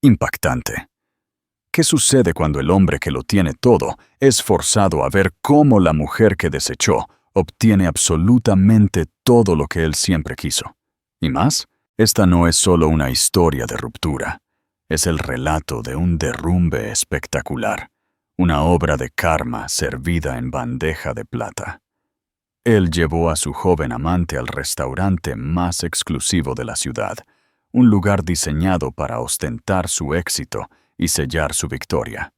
Impactante. ¿Qué sucede cuando el hombre que lo tiene todo es forzado a ver cómo la mujer que desechó obtiene absolutamente todo lo que él siempre quiso? ¿Y más? Esta no es solo una historia de ruptura. Es el relato de un derrumbe espectacular, una obra de karma servida en bandeja de plata. Él llevó a su joven amante al restaurante más exclusivo de la ciudad, un lugar diseñado para ostentar su éxito y sellar su victoria.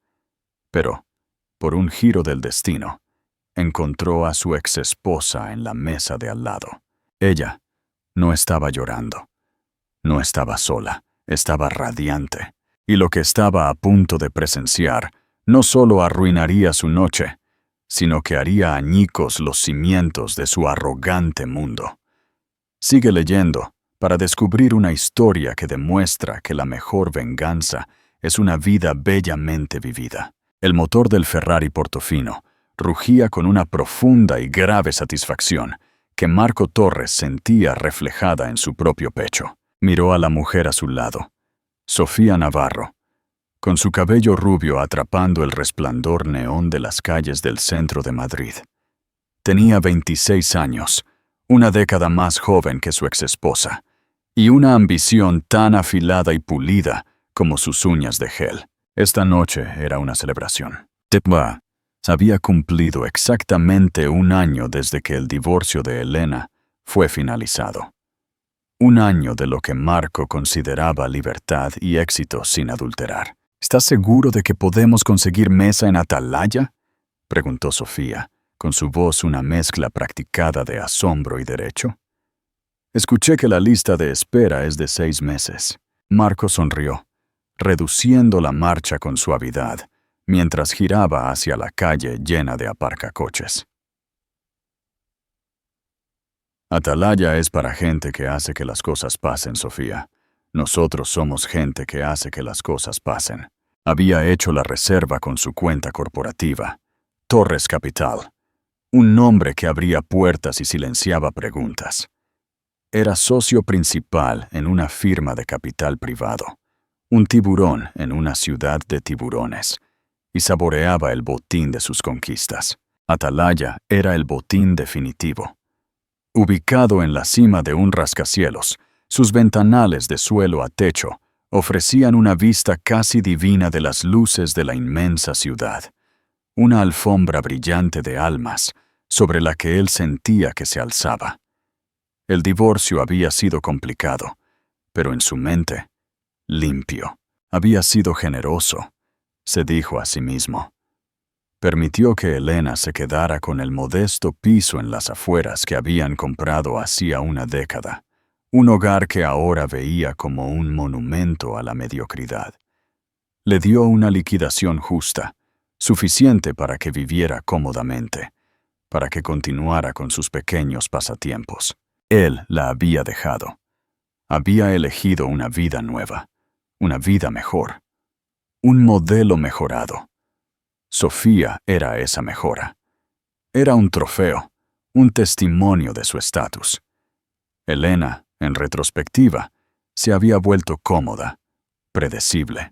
Pero, por un giro del destino, encontró a su exesposa en la mesa de al lado. Ella no estaba llorando, no estaba sola, estaba radiante, y lo que estaba a punto de presenciar no solo arruinaría su noche, sino que haría añicos los cimientos de su arrogante mundo. Sigue leyendo para descubrir una historia que demuestra que la mejor venganza es una vida bellamente vivida. El motor del Ferrari Portofino rugía con una profunda y grave satisfacción que Marco Torres sentía reflejada en su propio pecho. Miró a la mujer a su lado, Sofía Navarro, con su cabello rubio atrapando el resplandor neón de las calles del centro de Madrid. Tenía 26 años, una década más joven que su exesposa, y una ambición tan afilada y pulida como sus uñas de gel. Esta noche era una celebración. Tetba había cumplido exactamente un año desde que el divorcio de Elena fue finalizado. Un año de lo que Marco consideraba libertad y éxito sin adulterar. ¿Estás seguro de que podemos conseguir mesa en Atalaya?, preguntó Sofía, con su voz una mezcla practicada de asombro y derecho. Escuché que la lista de espera es de 6 meses. Marco sonrió, reduciendo la marcha con suavidad, mientras giraba hacia la calle llena de aparcacoches. Atalaya es para gente que hace que las cosas pasen, Sofía. Nosotros somos gente que hace que las cosas pasen. Había hecho la reserva con su cuenta corporativa, Torres Capital, un nombre que abría puertas y silenciaba preguntas. Era socio principal en una firma de capital privado, un tiburón en una ciudad de tiburones, y saboreaba el botín de sus conquistas. Atalaya era el botín definitivo. Ubicado en la cima de un rascacielos, sus ventanales de suelo a techo ofrecían una vista casi divina de las luces de la inmensa ciudad, una alfombra brillante de almas sobre la que él sentía que se alzaba. El divorcio había sido complicado, pero en su mente, limpio. Había sido generoso, se dijo a sí mismo. Permitió que Elena se quedara con el modesto piso en las afueras que habían comprado hacía una década, un hogar que ahora veía como un monumento a la mediocridad. Le dio una liquidación justa, suficiente para que viviera cómodamente, para que continuara con sus pequeños pasatiempos. Él la había dejado. Había elegido una vida nueva, una vida mejor, un modelo mejorado. Sofía era esa mejora. Era un trofeo, un testimonio de su estatus. Elena, en retrospectiva, se había vuelto cómoda, predecible.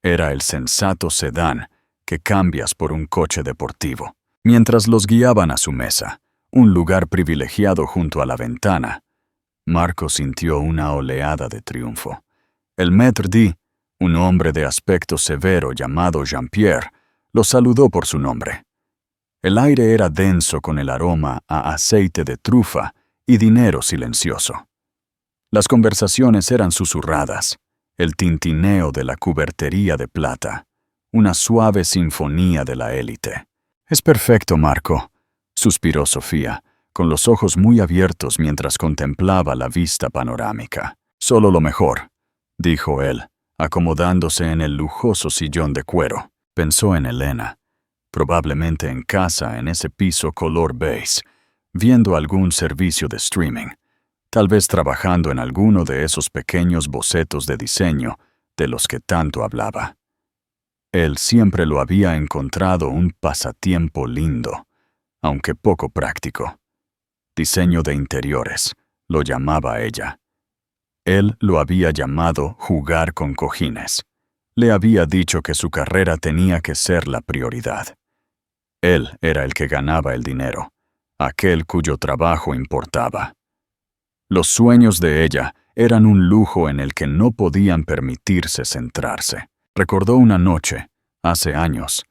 Era el sensato sedán que cambias por un coche deportivo. Mientras los guiaban a su mesa, un lugar privilegiado junto a la ventana, Marco sintió una oleada de triunfo. El maître d', un hombre de aspecto severo llamado Jean-Pierre, lo saludó por su nombre. El aire era denso con el aroma a aceite de trufa y dinero silencioso. Las conversaciones eran susurradas, el tintineo de la cubertería de plata, una suave sinfonía de la élite. «Es perfecto, Marco», suspiró Sofía, con los ojos muy abiertos mientras contemplaba la vista panorámica. «Solo lo mejor», dijo él, acomodándose en el lujoso sillón de cuero. Pensó en Elena, probablemente en casa en ese piso color beige, viendo algún servicio de streaming, tal vez trabajando en alguno de esos pequeños bocetos de diseño de los que tanto hablaba. Él siempre lo había encontrado un pasatiempo lindo, aunque poco práctico. Diseño de interiores, lo llamaba ella. Él lo había llamado jugar con cojines. Le había dicho que su carrera tenía que ser la prioridad. Él era el que ganaba el dinero, aquel cuyo trabajo importaba. Los sueños de ella eran un lujo en el que no podían permitirse centrarse. Recordó una noche, hace años.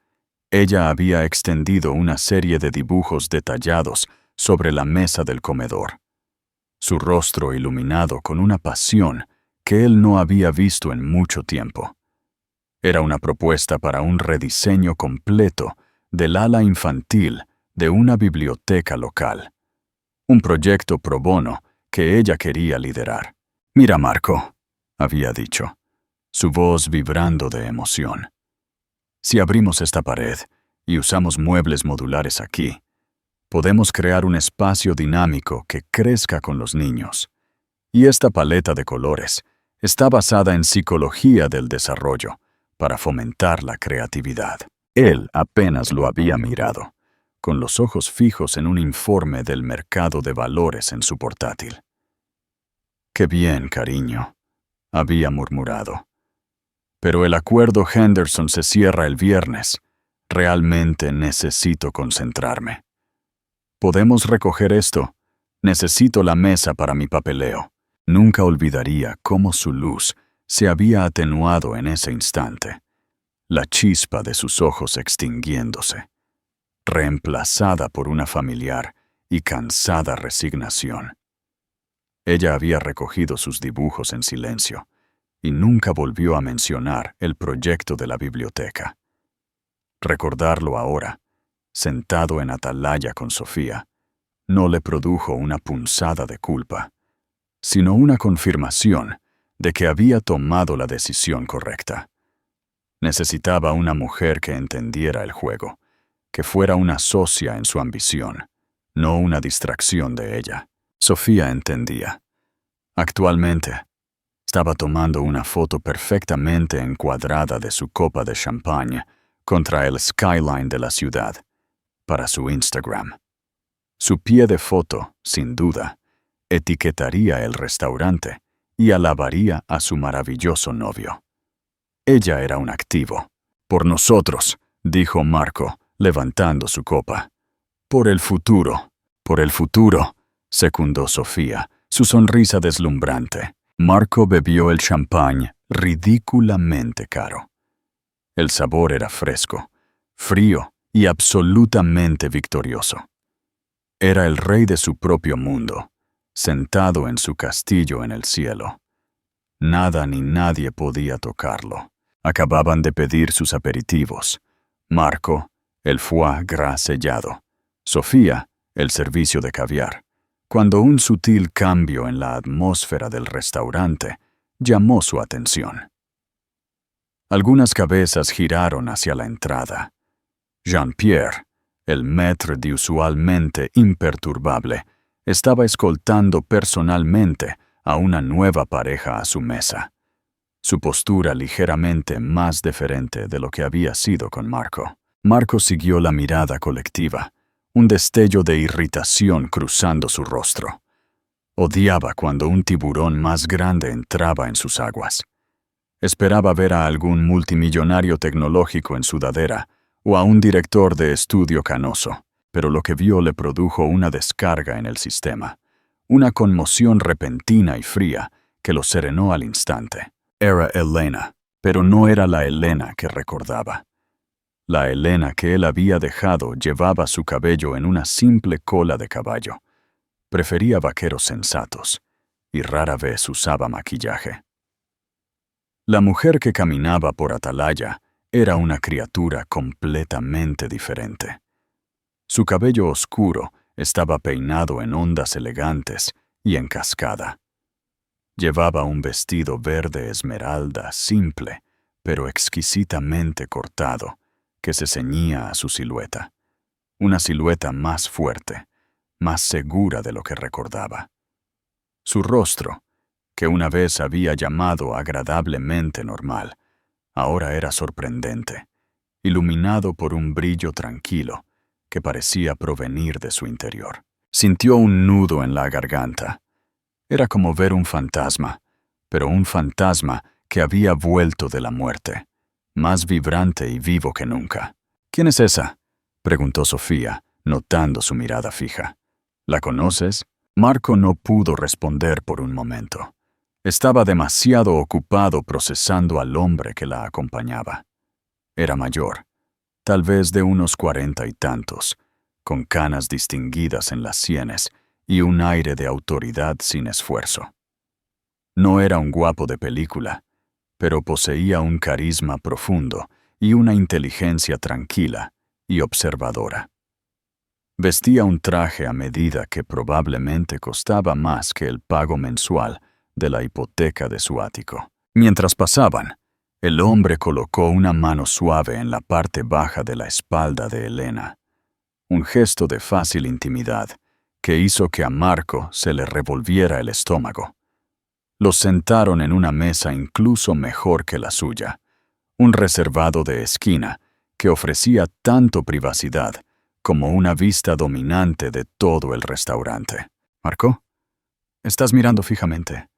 Ella había extendido una serie de dibujos detallados sobre la mesa del comedor. Su rostro iluminado con una pasión que él no había visto en mucho tiempo. Era una propuesta para un rediseño completo del ala infantil de una biblioteca local. Un proyecto pro bono que ella quería liderar. «Mira, Marco», había dicho, su voz vibrando de emoción. «Si abrimos esta pared y usamos muebles modulares aquí, podemos crear un espacio dinámico que crezca con los niños. Y esta paleta de colores está basada en psicología del desarrollo para fomentar la creatividad». Él apenas lo había mirado, con los ojos fijos en un informe del mercado de valores en su portátil. «Qué bien, cariño», había murmurado. «Pero el acuerdo Henderson se cierra el viernes. Realmente necesito concentrarme. ¿Podemos recoger esto? Necesito la mesa para mi papeleo». Nunca olvidaría cómo su luz se había atenuado en ese instante, la chispa de sus ojos extinguiéndose, reemplazada por una familiar y cansada resignación. Ella había recogido sus dibujos en silencio y nunca volvió a mencionar el proyecto de la biblioteca. Recordarlo ahora, sentado en atalaya con Sofía, no le produjo una punzada de culpa, sino una confirmación de que había tomado la decisión correcta. Necesitaba una mujer que entendiera el juego, que fuera una socia en su ambición, no una distracción de ella. Sofía entendía. Actualmente, estaba tomando una foto perfectamente encuadrada de su copa de champagne contra el skyline de la ciudad, para su Instagram. Su pie de foto, sin duda, etiquetaría el restaurante y alabaría a su maravilloso novio. Ella era un activo. «Por nosotros», dijo Marco, levantando su copa. «Por el futuro», secundó Sofía, su sonrisa deslumbrante. Marco bebió el champán ridículamente caro. El sabor era fresco, frío y absolutamente victorioso. Era el rey de su propio mundo, sentado en su castillo en el cielo. Nada ni nadie podía tocarlo. Acababan de pedir sus aperitivos. Marco, el foie gras sellado. Sofía, el servicio de caviar. Cuando un sutil cambio en la atmósfera del restaurante llamó su atención. Algunas cabezas giraron hacia la entrada. Jean-Pierre, el maître de usualmente imperturbable, estaba escoltando personalmente a una nueva pareja a su mesa. Su postura ligeramente más deferente de lo que había sido con Marco. Marco siguió la mirada colectiva, un destello de irritación cruzando su rostro. Odiaba cuando un tiburón más grande entraba en sus aguas. Esperaba ver a algún multimillonario tecnológico en sudadera o a un director de estudio canoso, pero lo que vio le produjo una descarga en el sistema, una conmoción repentina y fría que lo serenó al instante. Era Elena, pero no era la Elena que recordaba. La Elena que él había dejado llevaba su cabello en una simple cola de caballo. Prefería vaqueros sensatos y rara vez usaba maquillaje. La mujer que caminaba por atalaya era una criatura completamente diferente. Su cabello oscuro estaba peinado en ondas elegantes y en cascada. Llevaba un vestido verde esmeralda simple, pero exquisitamente cortado, que se ceñía a su silueta. Una silueta más fuerte, más segura de lo que recordaba. Su rostro, que una vez había llamado agradablemente normal, ahora era sorprendente, iluminado por un brillo tranquilo que parecía provenir de su interior. Sintió un nudo en la garganta. Era como ver un fantasma, pero un fantasma que había vuelto de la muerte, más vibrante y vivo que nunca. ¿Quién es esa?, preguntó Sofía, notando su mirada fija. ¿La conoces? Marco no pudo responder por un momento. Estaba demasiado ocupado procesando al hombre que la acompañaba. Era mayor, tal vez de unos 40 y tantos, con canas distinguidas en las sienes y un aire de autoridad sin esfuerzo. No era un guapo de película, pero poseía un carisma profundo y una inteligencia tranquila y observadora. Vestía un traje a medida que probablemente costaba más que el pago mensual de la hipoteca de su ático. Mientras pasaban, el hombre colocó una mano suave en la parte baja de la espalda de Elena, un gesto de fácil intimidad que hizo que a Marco se le revolviera el estómago. Los sentaron en una mesa incluso mejor que la suya, un reservado de esquina que ofrecía tanto privacidad como una vista dominante de todo el restaurante. «¿Marco? Estás mirando fijamente»,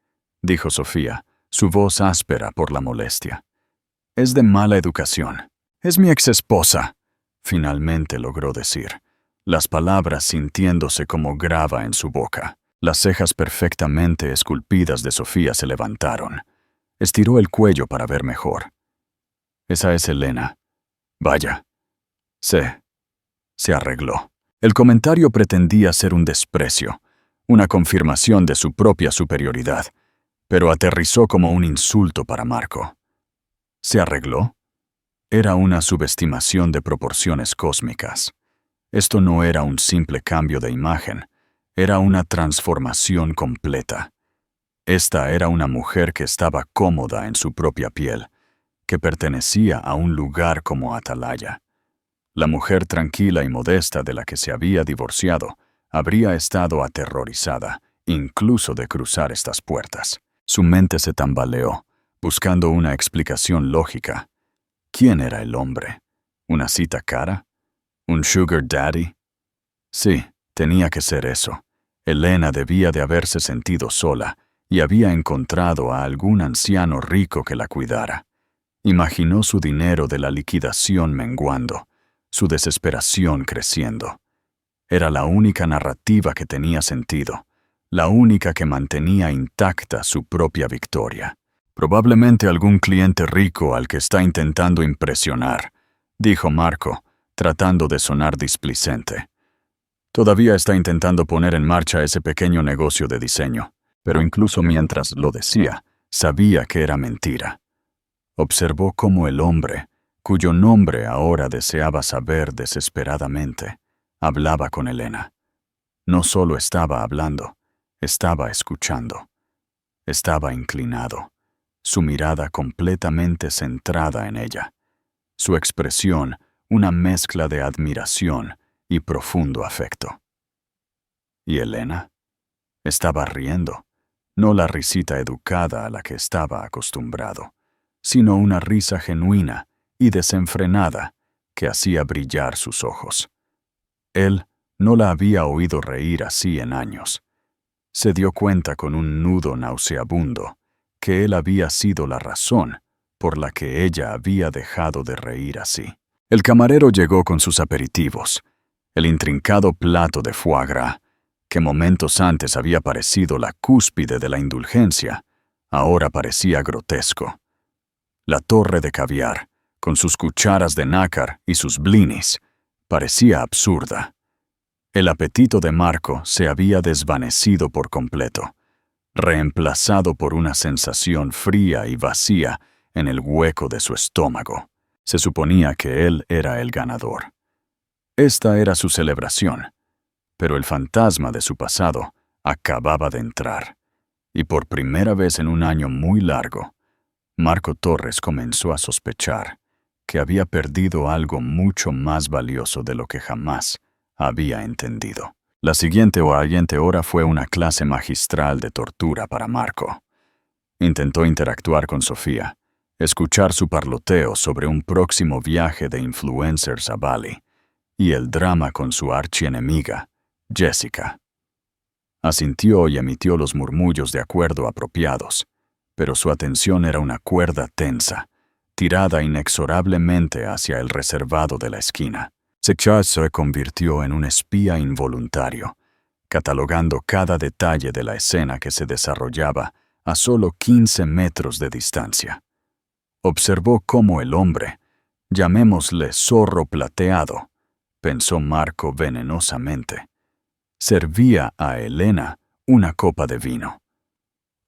dijo Sofía, su voz áspera por la molestia. «Es de mala educación. Es mi exesposa», finalmente logró decir, las palabras sintiéndose como grava en su boca. Las cejas perfectamente esculpidas de Sofía se levantaron. Estiró el cuello para ver mejor. «Esa es Elena. Vaya. Se arregló». El comentario pretendía ser un desprecio, una confirmación de su propia superioridad, pero aterrizó como un insulto para Marco. ¿Se arregló? Era una subestimación de proporciones cósmicas. Esto no era un simple cambio de imagen, era una transformación completa. Esta era una mujer que estaba cómoda en su propia piel, que pertenecía a un lugar como Atalaya. La mujer tranquila y modesta de la que se había divorciado habría estado aterrorizada, incluso de cruzar estas puertas. Su mente se tambaleó, buscando una explicación lógica. ¿Quién era el hombre? ¿Una cita cara? ¿Un sugar daddy? Sí, tenía que ser eso. Elena debía de haberse sentido sola y había encontrado a algún anciano rico que la cuidara. Imaginó su dinero de la liquidación menguando, su desesperación creciendo. Era la única narrativa que tenía sentido, la única que mantenía intacta su propia victoria. «Probablemente algún cliente rico al que está intentando impresionar», dijo Marco, tratando de sonar displicente. Todavía está intentando poner en marcha ese pequeño negocio de diseño, pero incluso mientras lo decía, sabía que era mentira. Observó cómo el hombre, cuyo nombre ahora deseaba saber desesperadamente, hablaba con Elena. No solo estaba hablando, estaba escuchando. Estaba inclinado, su mirada completamente centrada en ella. Su expresión, una mezcla de admiración y profundo afecto. ¿Y Elena? Estaba riendo, no la risita educada a la que estaba acostumbrado, sino una risa genuina y desenfrenada que hacía brillar sus ojos. Él no la había oído reír así en años. Se dio cuenta con un nudo nauseabundo que él había sido la razón por la que ella había dejado de reír así. El camarero llegó con sus aperitivos, el intrincado plato de foie gras, que momentos antes había parecido la cúspide de la indulgencia, ahora parecía grotesco. La torre de caviar, con sus cucharas de nácar y sus blinis, parecía absurda. El apetito de Marco se había desvanecido por completo, reemplazado por una sensación fría y vacía en el hueco de su estómago. Se suponía que él era el ganador. Esta era su celebración, pero el fantasma de su pasado acababa de entrar, y por primera vez en un año muy largo, Marco Torres comenzó a sospechar que había perdido algo mucho más valioso de lo que jamás había entendido. La siguiente hora fue una clase magistral de tortura para Marco. Intentó interactuar con Sofía, escuchar su parloteo sobre un próximo viaje de influencers a Bali y el drama con su archienemiga, Jessica. Asintió y emitió los murmullos de acuerdo apropiados, pero su atención era una cuerda tensa, tirada inexorablemente hacia el reservado de la esquina. Sechard se convirtió en un espía involuntario, catalogando cada detalle de la escena que se desarrollaba a solo 15 metros de distancia. Observó cómo el hombre, llamémosle zorro plateado, pensó Marco venenosamente, servía a Elena una copa de vino.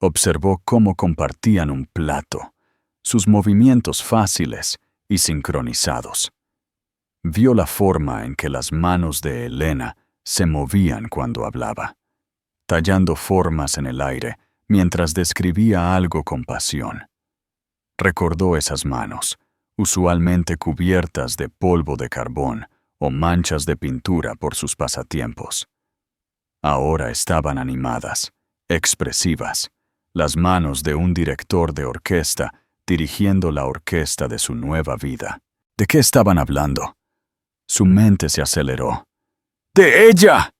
Observó cómo compartían un plato, sus movimientos fáciles y sincronizados. Vio la forma en que las manos de Elena se movían cuando hablaba, tallando formas en el aire mientras describía algo con pasión. Recordó esas manos, usualmente cubiertas de polvo de carbón o manchas de pintura por sus pasatiempos. Ahora estaban animadas, expresivas, las manos de un director de orquesta dirigiendo la orquesta de su nueva vida. ¿De qué estaban hablando? Su mente se aceleró. ¡De ella!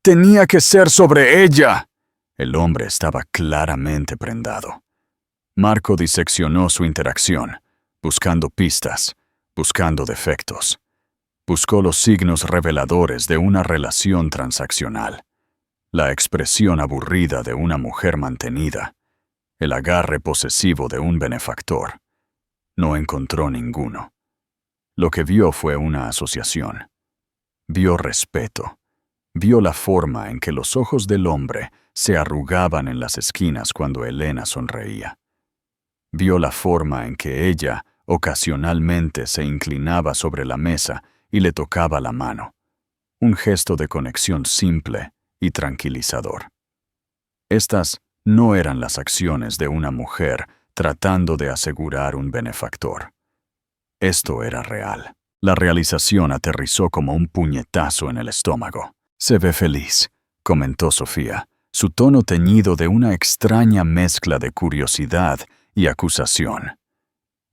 ¡Tenía que ser sobre ella! El hombre estaba claramente prendado. Marco diseccionó su interacción, buscando pistas, buscando defectos. Buscó los signos reveladores de una relación transaccional. La expresión aburrida de una mujer mantenida. El agarre posesivo de un benefactor. No encontró ninguno. Lo que vio fue una asociación. Vio respeto. Vio la forma en que los ojos del hombre se arrugaban en las esquinas cuando Elena sonreía. Vio la forma en que ella ocasionalmente se inclinaba sobre la mesa y le tocaba la mano. Un gesto de conexión simple y tranquilizador. Estas no eran las acciones de una mujer tratando de asegurar un benefactor. Esto era real. La realización aterrizó como un puñetazo en el estómago. «Se ve feliz», comentó Sofía, su tono teñido de una extraña mezcla de curiosidad y acusación.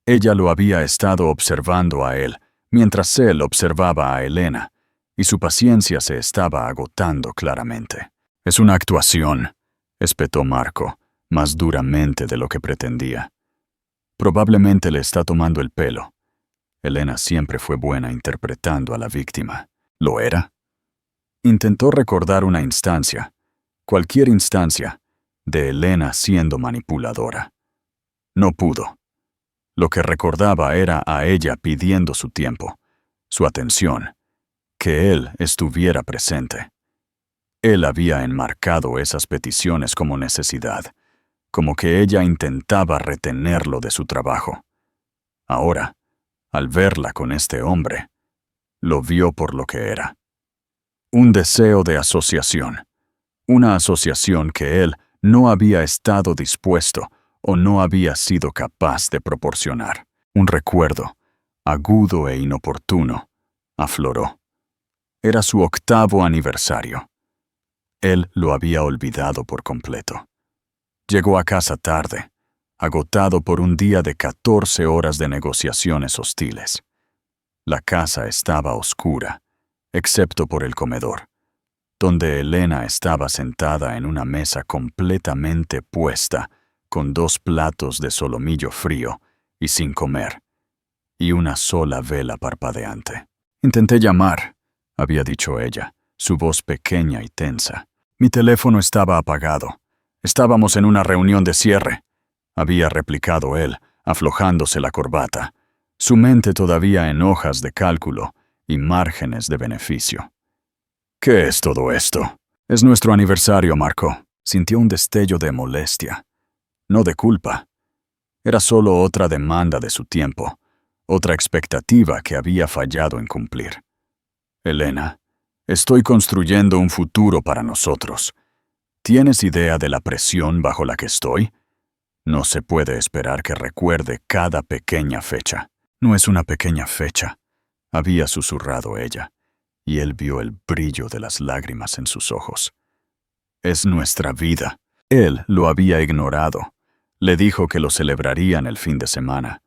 Ella lo había estado observando a él, mientras él observaba a Elena, y su paciencia se estaba agotando claramente. «Es una actuación», espetó Marco, más duramente de lo que pretendía. «Probablemente le está tomando el pelo». Elena siempre fue buena interpretando a la víctima. ¿Lo era? Intentó recordar una instancia, cualquier instancia, de Elena siendo manipuladora. No pudo. Lo que recordaba era a ella pidiendo su tiempo, su atención, que él estuviera presente. Él había enmarcado esas peticiones como necesidad, como que ella intentaba retenerlo de su trabajo. Ahora, al verla con este hombre, lo vio por lo que era. Un deseo de asociación. Una asociación que él no había estado dispuesto o no había sido capaz de proporcionar. Un recuerdo, agudo e inoportuno, afloró. Era su 8º aniversario. Él lo había olvidado por completo. Llegó a casa tarde, agotado por un día de 14 horas de negociaciones hostiles. La casa estaba oscura, excepto por el comedor, donde Elena estaba sentada en una mesa completamente puesta, con 2 platos de solomillo frío y sin comer, y una sola vela parpadeante. «Intenté llamar», había dicho ella, su voz pequeña y tensa. «Mi teléfono estaba apagado. Estábamos en una reunión de cierre», había replicado él, aflojándose la corbata, su mente todavía en hojas de cálculo y márgenes de beneficio. «¿Qué es todo esto?» «Es nuestro aniversario, Marco». Sintió un destello de molestia, no de culpa. Era solo otra demanda de su tiempo, otra expectativa que había fallado en cumplir. «Elena, estoy construyendo un futuro para nosotros. ¿Tienes idea de la presión bajo la que estoy? No se puede esperar que recuerde cada pequeña fecha». «No es una pequeña fecha», había susurrado ella, y él vio el brillo de las lágrimas en sus ojos. «Es nuestra vida». Él lo había ignorado. Le dijo que lo celebrarían el fin de semana,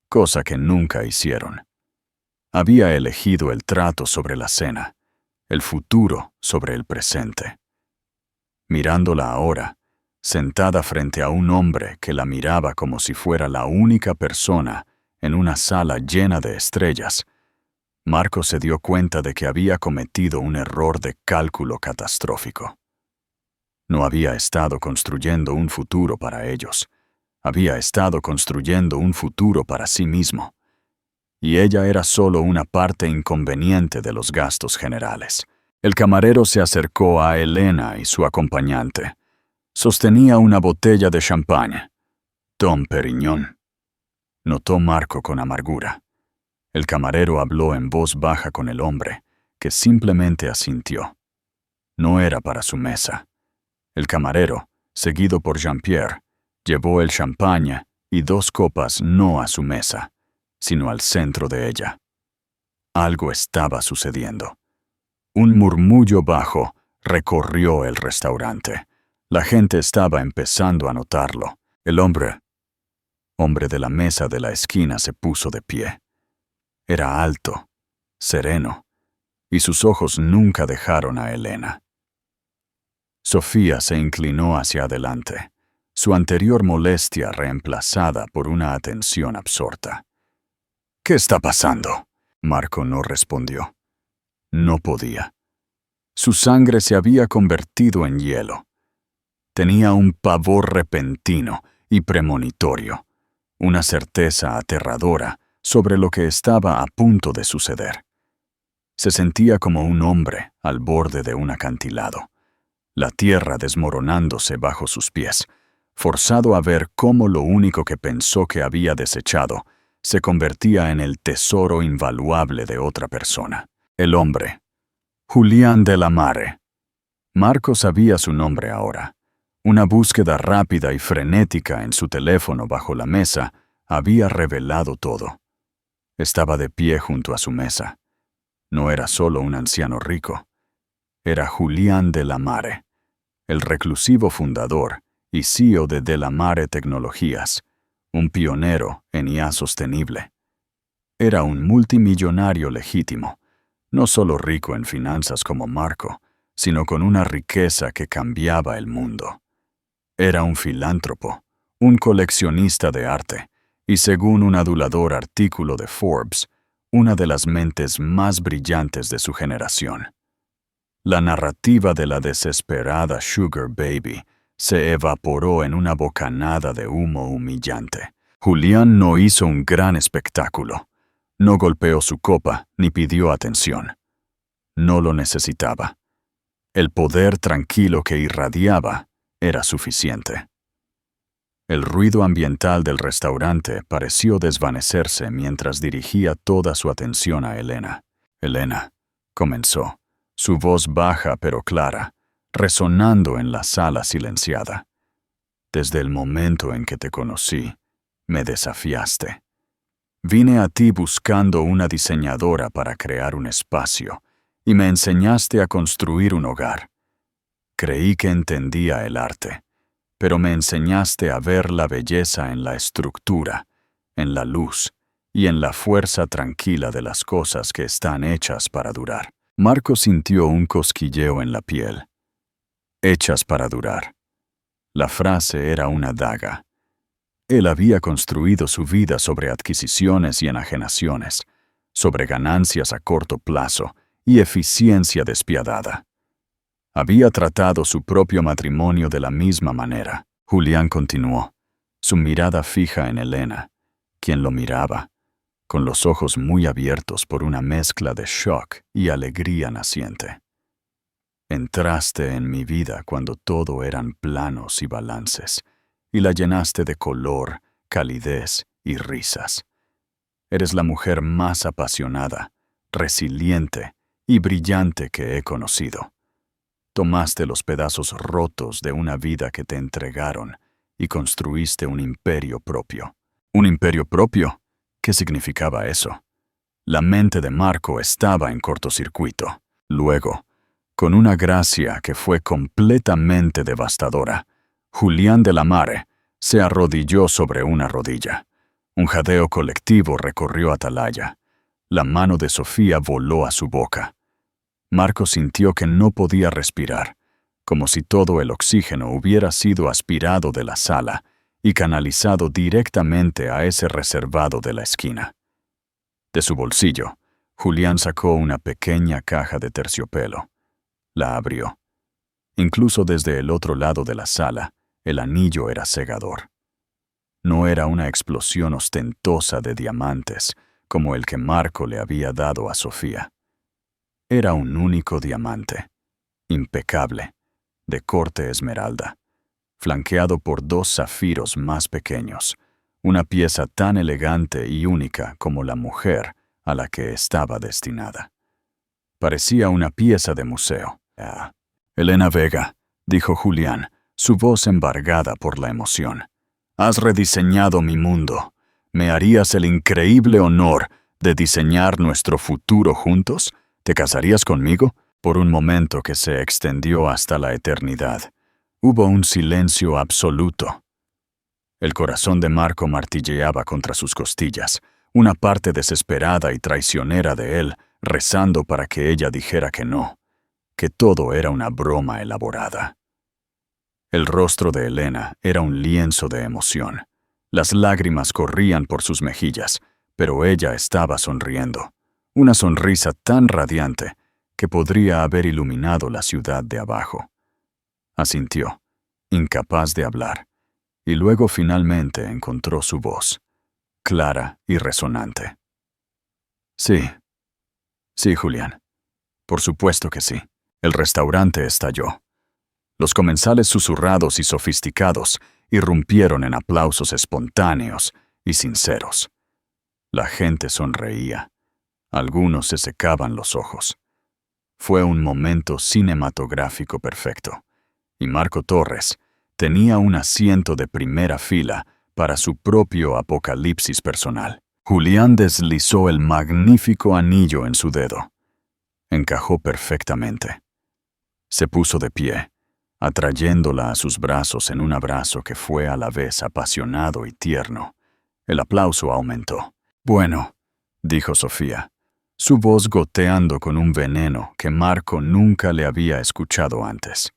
cosa que nunca hicieron. Había elegido el trato sobre la cena, el futuro sobre el presente. Mirándola ahora, sentada frente a un hombre que la miraba como si fuera la única persona en una sala llena de estrellas, Marco se dio cuenta de que había cometido un error de cálculo catastrófico. No había estado construyendo un futuro para ellos, había estado construyendo un futuro para sí mismo. Y ella era solo una parte inconveniente de los gastos generales. El camarero se acercó a Elena y su acompañante. Sostenía una botella de champán. Dom Perignon. Notó Marco con amargura. El camarero habló en voz baja con el hombre, que simplemente asintió. No era para su mesa. El camarero, seguido por Jean-Pierre, llevó el champaña y 2 copas no a su mesa, sino al centro de ella. Algo estaba sucediendo. Un murmullo bajo recorrió el restaurante. La gente estaba empezando a notarlo. El hombre de la mesa de la esquina se puso de pie. Era alto, sereno, y sus ojos nunca dejaron a Elena. Sofía se inclinó hacia adelante, su anterior molestia reemplazada por una atención absorta. «¿Qué está pasando?». Marco no respondió. No podía. Su sangre se había convertido en hielo. Tenía un pavor repentino y premonitorio, una certeza aterradora sobre lo que estaba a punto de suceder. Se sentía como un hombre al borde de un acantilado, la tierra desmoronándose bajo sus pies, forzado a ver cómo lo único que pensó que había desechado se convertía en el tesoro invaluable de otra persona. El hombre, Julián de la Mare. Marco sabía su nombre ahora. Una búsqueda rápida y frenética en su teléfono bajo la mesa había revelado todo. Estaba de pie junto a su mesa. No era solo un anciano rico. Era Julián de la Mare, el reclusivo fundador y CEO de la Mare Tecnologías, un pionero en IA sostenible. Era un multimillonario legítimo, no solo rico en finanzas como Marco, sino con una riqueza que cambiaba el mundo. Era un filántropo, un coleccionista de arte, y según un adulador artículo de Forbes, una de las mentes más brillantes de su generación. La narrativa de la desesperada Sugar Baby se evaporó en una bocanada de humo humillante. Julián no hizo un gran espectáculo. No golpeó su copa ni pidió atención. No lo necesitaba. El poder tranquilo que irradiaba era suficiente. El ruido ambiental del restaurante pareció desvanecerse mientras dirigía toda su atención a Elena. «Elena», comenzó, su voz baja pero clara, resonando en la sala silenciada. «Desde el momento en que te conocí, me desafiaste. Vine a ti buscando una diseñadora para crear un espacio, y me enseñaste a construir un hogar. Creí que entendía el arte, pero me enseñaste a ver la belleza en la estructura, en la luz y en la fuerza tranquila de las cosas que están hechas para durar». Marco sintió un cosquilleo en la piel. «Hechas para durar». La frase era una daga. Él había construido su vida sobre adquisiciones y enajenaciones, sobre ganancias a corto plazo y eficiencia despiadada. Había tratado su propio matrimonio de la misma manera. Julián continuó, su mirada fija en Elena, quien lo miraba, con los ojos muy abiertos por una mezcla de shock y alegría naciente. «Entraste en mi vida cuando todo eran planos y balances, y la llenaste de color, calidez y risas. Eres la mujer más apasionada, resiliente y brillante que he conocido. Tomaste los pedazos rotos de una vida que te entregaron y construiste un imperio propio». ¿Un imperio propio? ¿Qué significaba eso? La mente de Marco estaba en cortocircuito. Luego, con una gracia que fue completamente devastadora, Julián de la Mare se arrodilló sobre una rodilla. Un jadeo colectivo recorrió Atalaya. La mano de Sofía voló a su boca. Marco sintió que no podía respirar. como si todo el oxígeno hubiera sido aspirado de la sala y canalizado directamente a ese reservado de la esquina. De su bolsillo, Julián sacó una pequeña caja de terciopelo. La abrió. Incluso desde el otro lado de la sala, el anillo era cegador. No era una explosión ostentosa de diamantes, como el que Marco le había dado a Sofía. Era un único diamante, impecable, de corte esmeralda, flanqueado por 2 zafiros más pequeños, una pieza tan elegante y única como la mujer a la que estaba destinada. Parecía una pieza de museo. Elena Vega, dijo Julián, su voz embargada por la emoción. Has rediseñado mi mundo. ¿Me harías el increíble honor de diseñar nuestro futuro juntos? ¿Te casarías conmigo? Por un momento que se extendió hasta la eternidad, hubo un silencio absoluto. El corazón de Marco martilleaba contra sus costillas, una parte desesperada y traicionera de él rezando para que ella dijera que no, que todo era una broma elaborada. El rostro de Elena era un lienzo de emoción. Las lágrimas corrían por sus mejillas, pero ella estaba sonriendo, una sonrisa tan radiante que podría haber iluminado la ciudad de abajo. Asintió, incapaz de hablar, y luego finalmente encontró su voz, clara y resonante. Sí, Julián. Por supuesto que sí. El restaurante estalló. Los comensales susurrados y sofisticados irrumpieron en aplausos espontáneos y sinceros. La gente sonreía. Algunos se secaban los ojos. Fue un momento cinematográfico perfecto, y Marco Torres tenía un asiento de primera fila para su propio apocalipsis personal. Julián deslizó el magnífico anillo en su dedo. Encajó perfectamente. Se puso de pie, atrayéndola a sus brazos en un abrazo que fue a la vez apasionado y tierno. El aplauso aumentó. Bueno, dijo Sofía, su voz goteando con un veneno que Marco nunca le había escuchado antes.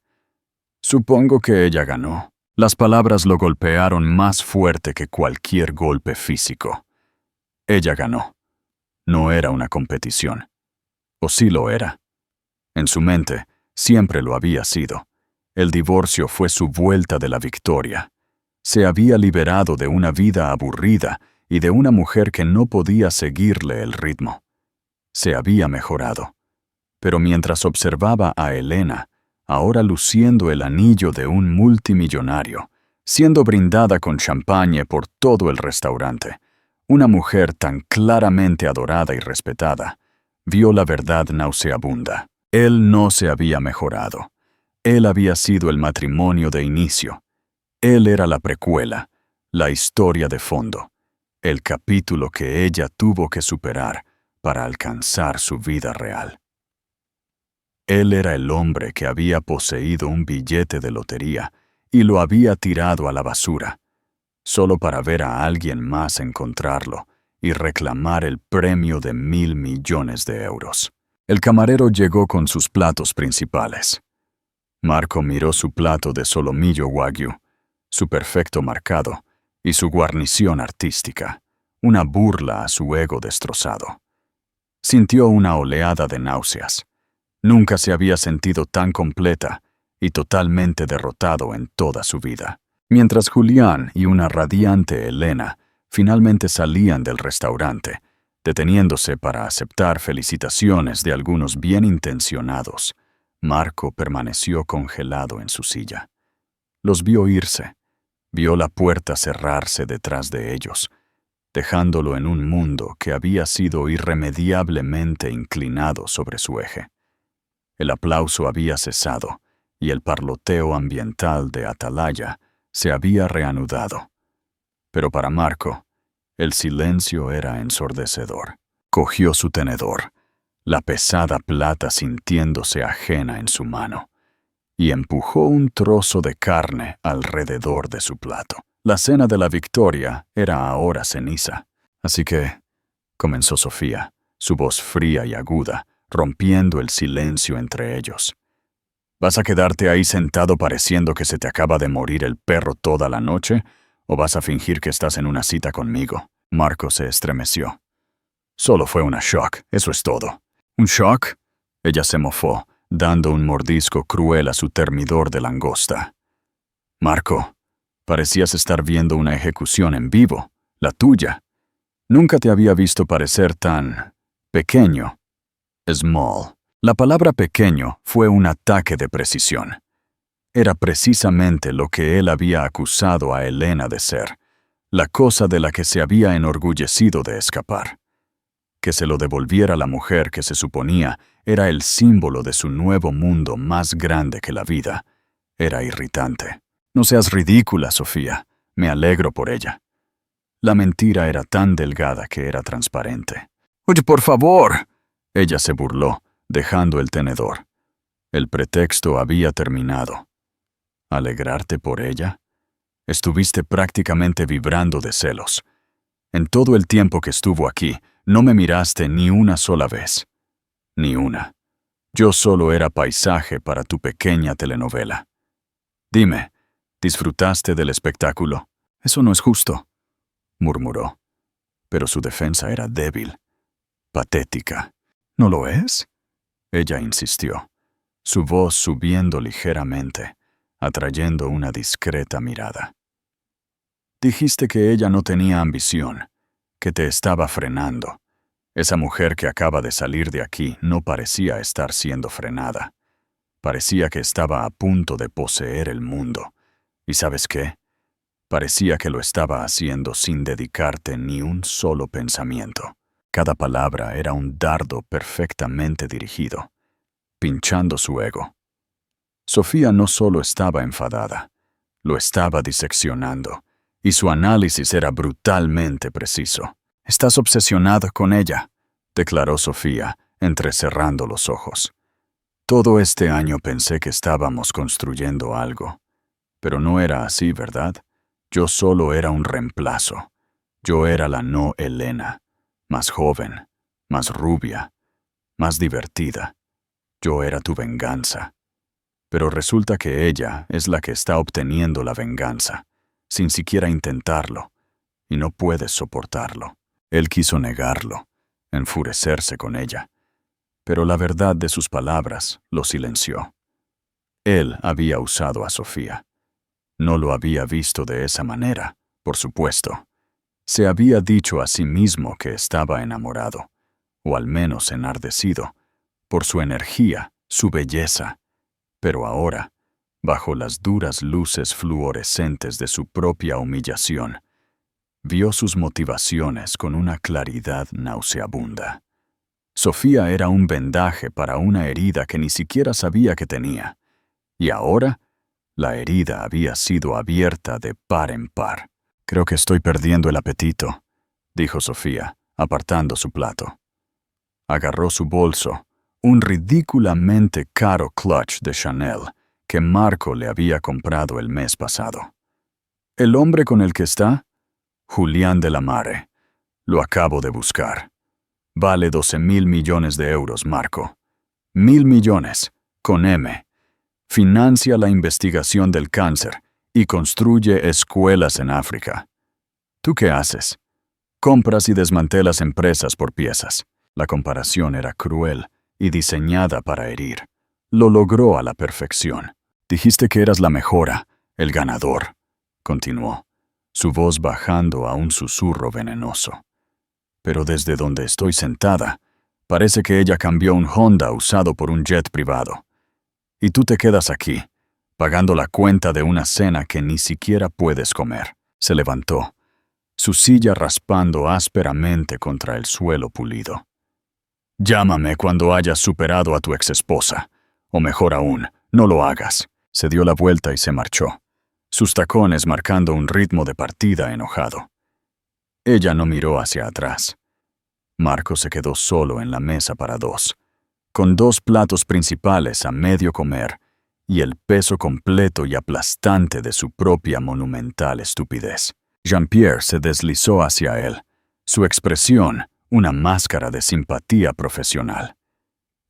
Supongo que ella ganó. Las palabras lo golpearon más fuerte que cualquier golpe físico. Ella ganó. No era una competición. ¿O sí lo era? En su mente, siempre lo había sido. El divorcio fue su vuelta de la victoria. Se había liberado de una vida aburrida y de una mujer que no podía seguirle el ritmo. Se había mejorado. Pero mientras observaba a Elena, ahora luciendo el anillo de un multimillonario, siendo brindada con champagne por todo el restaurante, una mujer tan claramente adorada y respetada, vio la verdad nauseabunda. Él no se había mejorado. Él había sido el matrimonio de inicio. Él era la precuela, la historia de fondo, el capítulo que ella tuvo que superar para alcanzar su vida real. Él era el hombre que había poseído un billete de lotería y lo había tirado a la basura, solo para ver a alguien más encontrarlo y reclamar el premio de 1.000 millones de euros. El camarero llegó con sus platos principales. Marco miró su plato de solomillo wagyu, su perfecto marcado y su guarnición artística, una burla a su ego destrozado. Sintió una oleada de náuseas. Nunca se había sentido tan completa y totalmente derrotado en toda su vida. Mientras Julián y una radiante Elena finalmente salían del restaurante, deteniéndose para aceptar felicitaciones de algunos bien intencionados, Marco permaneció congelado en su silla. Los vio irse, vio la puerta cerrarse detrás de ellos, dejándolo en un mundo que había sido irremediablemente inclinado sobre su eje. El aplauso había cesado y el parloteo ambiental de Atalaya se había reanudado. Pero para Marco, el silencio era ensordecedor. Cogió su tenedor, la pesada plata sintiéndose ajena en su mano, y empujó un trozo de carne alrededor de su plato. La cena de la victoria era ahora ceniza. Así que, comenzó Sofía, su voz fría y aguda, rompiendo el silencio entre ellos. ¿Vas a quedarte ahí sentado pareciendo que se te acaba de morir el perro toda la noche? ¿O vas a fingir que estás en una cita conmigo? Marco se estremeció. Solo fue una shock, eso es todo. ¿Un shock? Ella se mofó, dando un mordisco cruel a su termidor de langosta. Marco, parecías estar viendo una ejecución en vivo, la tuya. Nunca te había visto parecer tan pequeño. Small. La palabra pequeño fue un ataque de precisión. Era precisamente lo que él había acusado a Elena de ser, la cosa de la que se había enorgullecido de escapar. Que se lo devolviera la mujer que se suponía era el símbolo de su nuevo mundo más grande que la vida. Era irritante. No seas ridícula, Sofía. Me alegro por ella. La mentira era tan delgada que era transparente. «Oye, por favor», ella se burló, dejando el tenedor. El pretexto había terminado. ¿Alegrarte por ella? Estuviste prácticamente vibrando de celos. En todo el tiempo que estuvo aquí, no me miraste ni una sola vez. Ni una. Yo solo era paisaje para tu pequeña telenovela. Dime, ¿disfrutaste del espectáculo? Eso no es justo, murmuró. Pero su defensa era débil, patética. ¿No lo es? Ella insistió, su voz subiendo ligeramente, atrayendo una discreta mirada. Dijiste que ella no tenía ambición, que te estaba frenando. Esa mujer que acaba de salir de aquí no parecía estar siendo frenada. Parecía que estaba a punto de poseer el mundo. ¿Y sabes qué? Parecía que lo estaba haciendo sin dedicarte ni un solo pensamiento. Cada palabra era un dardo perfectamente dirigido, pinchando su ego. Sofía no solo estaba enfadada, lo estaba diseccionando, y su análisis era brutalmente preciso. «Estás obsesionado con ella», declaró Sofía, entrecerrando los ojos. «Todo este año pensé que estábamos construyendo algo. Pero no era así, ¿verdad? Yo solo era un reemplazo. Yo era la no Elena, más joven, más rubia, más divertida. Yo era tu venganza. Pero resulta que ella es la que está obteniendo la venganza, sin siquiera intentarlo, y no puedes soportarlo». Él quiso negarlo, enfurecerse con ella, pero la verdad de sus palabras lo silenció. Él había usado a Sofía. No lo había visto de esa manera, por supuesto. Se había dicho a sí mismo que estaba enamorado, o al menos enardecido, por su energía, su belleza. Pero ahora, bajo las duras luces fluorescentes de su propia humillación, vio sus motivaciones con una claridad nauseabunda. Sofía era un vendaje para una herida que ni siquiera sabía que tenía, y ahora la herida había sido abierta de par en par. «Creo que estoy perdiendo el apetito», dijo Sofía, apartando su plato. Agarró su bolso, un ridículamente caro clutch de Chanel que Marco le había comprado el mes pasado. «¿El hombre con el que está?» «Julián de la Mare. Lo acabo de buscar. Vale 12.000 millones de euros, Marco. 1.000 millones, con M. Financia la investigación del cáncer y construye escuelas en África. ¿Tú qué haces? Compras y desmantelas empresas por piezas». La comparación era cruel y diseñada para herir. Lo logró a la perfección. «Dijiste que eras la mejora, el ganador», continuó, su voz bajando a un susurro venenoso. «Pero desde donde estoy sentada, parece que ella cambió un Honda usado por un jet privado. Y tú te quedas aquí, pagando la cuenta de una cena que ni siquiera puedes comer». Se levantó, su silla raspando ásperamente contra el suelo pulido. «Llámame cuando hayas superado a tu exesposa. O mejor aún, no lo hagas». Se dio la vuelta y se marchó, sus tacones marcando un ritmo de partida enojado. Ella no miró hacia atrás. Marco se quedó solo en la mesa para dos, con 2 platos principales a medio comer y el peso completo y aplastante de su propia monumental estupidez. Jean-Pierre se deslizó hacia él, su expresión una máscara de simpatía profesional.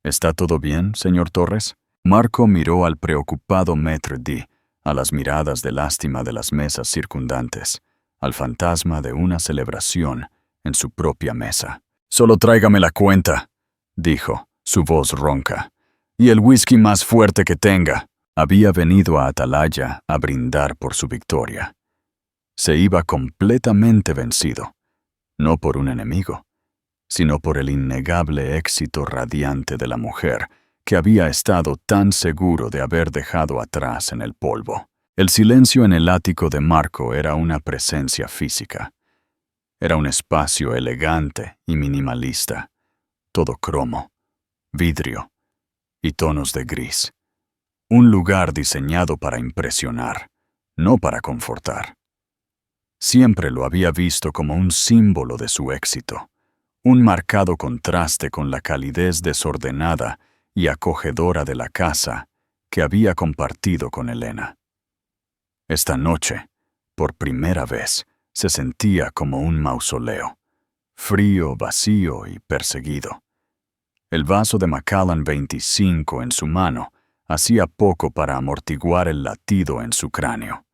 «¿Está todo bien, señor Torres?». Marco miró al preocupado Maître D, a las miradas de lástima de las mesas circundantes, al fantasma de una celebración en su propia mesa. «Solo tráigame la cuenta», dijo, su voz ronca, «y el whisky más fuerte que tenga». Había venido a Atalaya a brindar por su victoria. Se iba completamente vencido, no por un enemigo, sino por el innegable éxito radiante de la mujer que había estado tan seguro de haber dejado atrás en el polvo. El silencio en el ático de Marco era una presencia física. Era un espacio elegante y minimalista, todo cromo, vidrio y tonos de gris. Un lugar diseñado para impresionar, no para confortar. Siempre lo había visto como un símbolo de su éxito, un marcado contraste con la calidez desordenada y acogedora de la casa que había compartido con Elena. Esta noche, por primera vez, se sentía como un mausoleo, frío, vacío y perseguido. El vaso de Macallan 25 en su mano hacía poco para amortiguar el latido en su cráneo.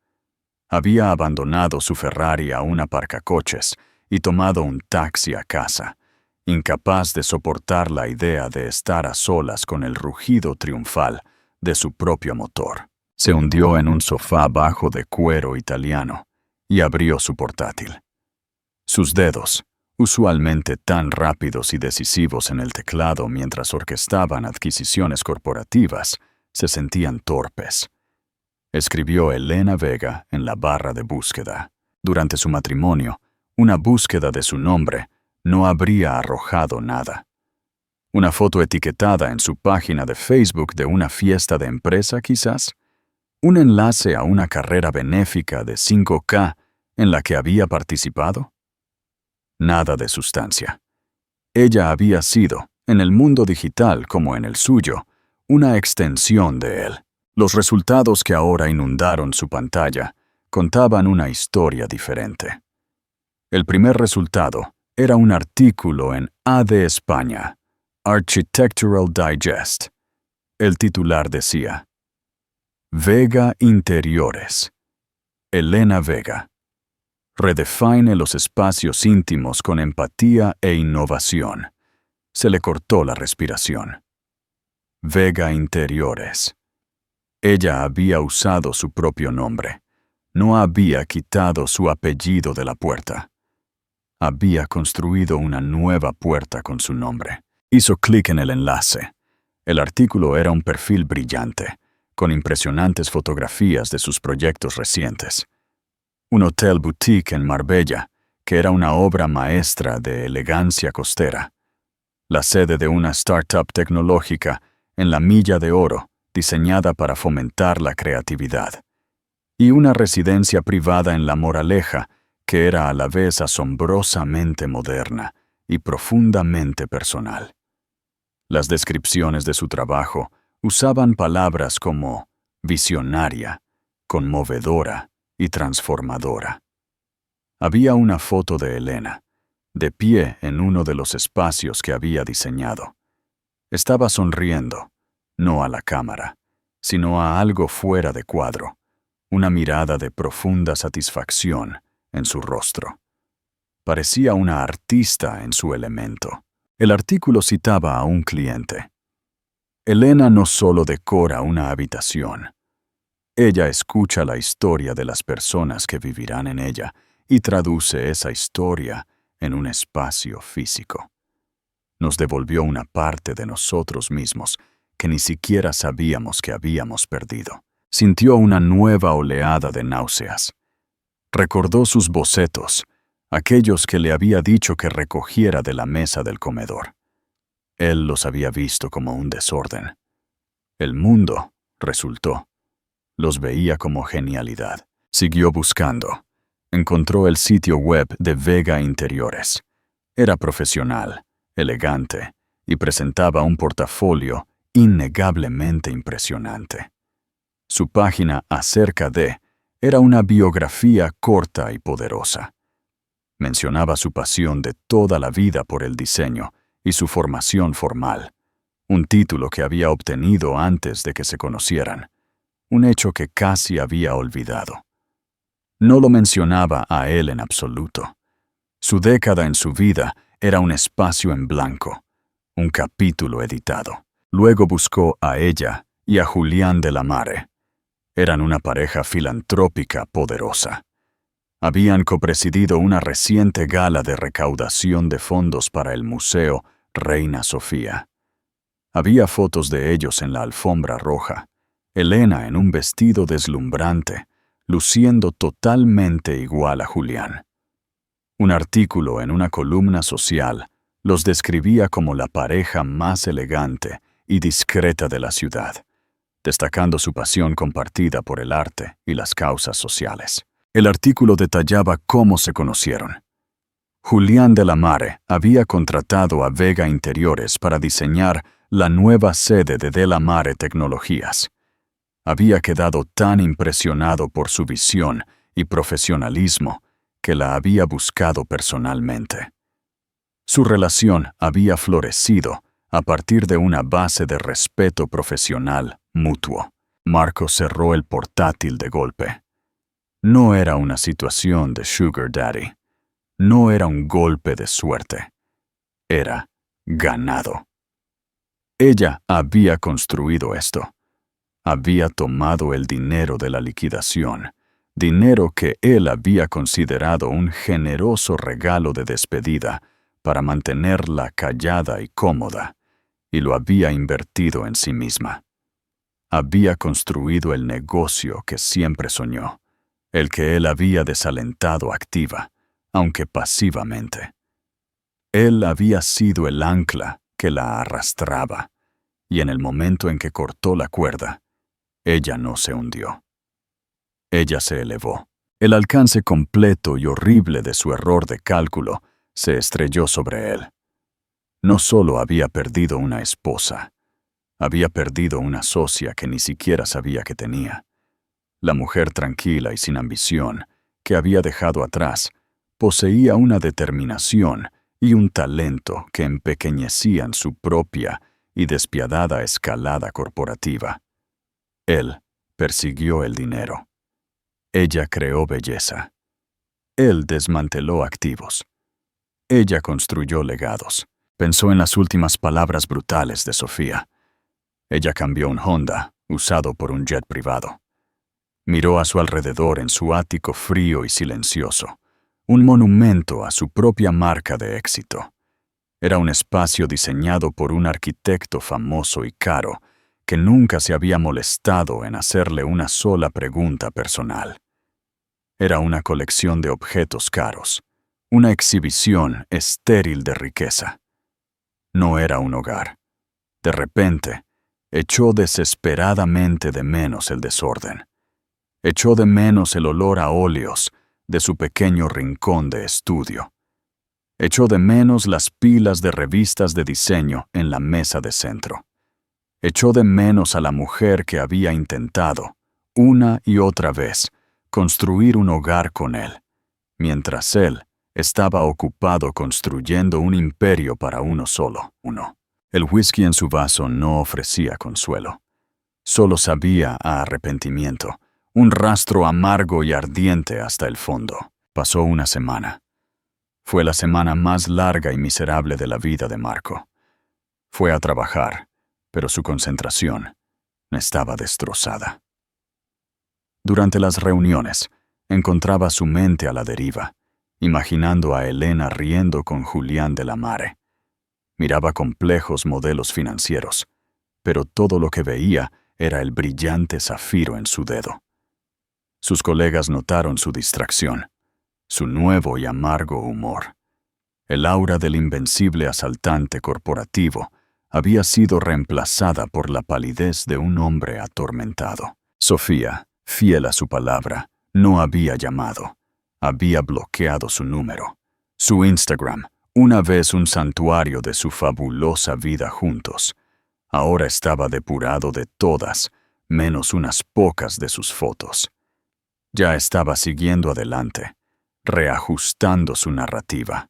Había abandonado su Ferrari a un aparcacoches y tomado un taxi a casa, incapaz de soportar la idea de estar a solas con el rugido triunfal de su propio motor. Se hundió en un sofá bajo de cuero italiano y abrió su portátil. Sus dedos, usualmente tan rápidos y decisivos en el teclado mientras orquestaban adquisiciones corporativas, se sentían torpes. Escribió Elena Vega en la barra de búsqueda. Durante su matrimonio, una búsqueda de su nombre no habría arrojado nada. Una foto etiquetada en su página de Facebook de una fiesta de empresa, quizás. Un enlace a una carrera benéfica de 5K en la que había participado. Nada de sustancia. Ella había sido, en el mundo digital como en el suyo, una extensión de él. Los resultados que ahora inundaron su pantalla contaban una historia diferente. El primer resultado era un artículo en AD España, Architectural Digest. El titular decía: Vega Interiores. Elena Vega. Redefine los espacios íntimos con empatía e innovación. Se le cortó la respiración. Vega Interiores. Ella había usado su propio nombre. No había quitado su apellido de la puerta. Había construido una nueva puerta con su nombre. Hizo clic en el enlace. El artículo era un perfil brillante, con impresionantes fotografías de sus proyectos recientes. Un hotel boutique en Marbella, que era una obra maestra de elegancia costera. La sede de una startup tecnológica en la Milla de Oro, diseñada para fomentar la creatividad. Y una residencia privada en La Moraleja, que era a la vez asombrosamente moderna y profundamente personal. Las descripciones de su trabajo usaban palabras como visionaria, conmovedora y transformadora. Había una foto de Elena, de pie en uno de los espacios que había diseñado. Estaba sonriendo, no a la cámara, sino a algo fuera de cuadro, una mirada de profunda satisfacción en su rostro. Parecía una artista en su elemento. El artículo citaba a un cliente. Elena no solo decora una habitación. Ella escucha la historia de las personas que vivirán en ella y traduce esa historia en un espacio físico. Nos devolvió una parte de nosotros mismos que ni siquiera sabíamos que habíamos perdido. Sintió una nueva oleada de náuseas. Recordó sus bocetos, aquellos que le había dicho que recogiera de la mesa del comedor. Él los había visto como un desorden. El mundo, resultó, los veía como genialidad. Siguió buscando. Encontró el sitio web de Vega Interiores. Era profesional, elegante, y presentaba un portafolio innegablemente impresionante. Su página acerca de era una biografía corta y poderosa. Mencionaba su pasión de toda la vida por el diseño y su formación formal, un título que había obtenido antes de que se conocieran, un hecho que casi había olvidado. No lo mencionaba a él en absoluto. Su década en su vida era un espacio en blanco, un capítulo editado. Luego buscó a ella y a Julián de la Mare. Eran una pareja filantrópica poderosa. Habían copresidido una reciente gala de recaudación de fondos para el Museo Reina Sofía. Había fotos de ellos en la alfombra roja, Elena en un vestido deslumbrante, luciendo totalmente igual a Julián. Un artículo en una columna social los describía como la pareja más elegante y discreta de la ciudad, destacando su pasión compartida por el arte y las causas sociales. El artículo detallaba cómo se conocieron. Julián de la Mare había contratado a Vega Interiores para diseñar la nueva sede de la Mare Tecnologías. Había quedado tan impresionado por su visión y profesionalismo que la había buscado personalmente. Su relación había florecido a partir de una base de respeto profesional mutuo. Marco cerró el portátil de golpe. No era una situación de sugar daddy. No era un golpe de suerte. Era ganado. Ella había construido esto. Había tomado el dinero de la liquidación, dinero que él había considerado un generoso regalo de despedida para mantenerla callada y cómoda, y lo había invertido en sí misma. Había construido el negocio que siempre soñó, el que él había desalentado activa, aunque pasivamente. Él había sido el ancla que la arrastraba, y en el momento en que cortó la cuerda, ella no se hundió. Ella se elevó. El alcance completo y horrible de su error de cálculo se estrelló sobre él. No solo había perdido una esposa, había perdido una socia que ni siquiera sabía que tenía. La mujer tranquila y sin ambición, que había dejado atrás, poseía una determinación y un talento que empequeñecían su propia y despiadada escalada corporativa. Él persiguió el dinero. Ella creó belleza. Él desmanteló activos. Ella construyó legados. Pensó en las últimas palabras brutales de Sofía. Ella cambió un Honda, usado por un jet privado. Miró a su alrededor en su ático frío y silencioso, un monumento a su propia marca de éxito. Era un espacio diseñado por un arquitecto famoso y caro, que nunca se había molestado en hacerle una sola pregunta personal. Era una colección de objetos caros, una exhibición estéril de riqueza. No era un hogar. De repente, echó desesperadamente de menos el desorden. Echó de menos el olor a óleos de su pequeño rincón de estudio. Echó de menos las pilas de revistas de diseño en la mesa de centro. Echó de menos a la mujer que había intentado, una y otra vez, construir un hogar con él, mientras él estaba ocupado construyendo un imperio para uno solo. El whisky en su vaso no ofrecía consuelo. Solo sabía a arrepentimiento, un rastro amargo y ardiente hasta el fondo. Pasó una semana. Fue la semana más larga y miserable de la vida de Marco. Fue a trabajar, pero su concentración estaba destrozada. Durante las reuniones, encontraba su mente a la deriva, imaginando a Elena riendo con Julián de la Mare. Miraba complejos modelos financieros, pero todo lo que veía era el brillante zafiro en su dedo. Sus colegas notaron su distracción, su nuevo y amargo humor. El aura del invencible asaltante corporativo había sido reemplazada por la palidez de un hombre atormentado. Sofía, fiel a su palabra, no había llamado. Había bloqueado su número. Su Instagram, una vez un santuario de su fabulosa vida juntos, ahora estaba depurado de todas, menos unas pocas de sus fotos. Ya estaba siguiendo adelante, reajustando su narrativa.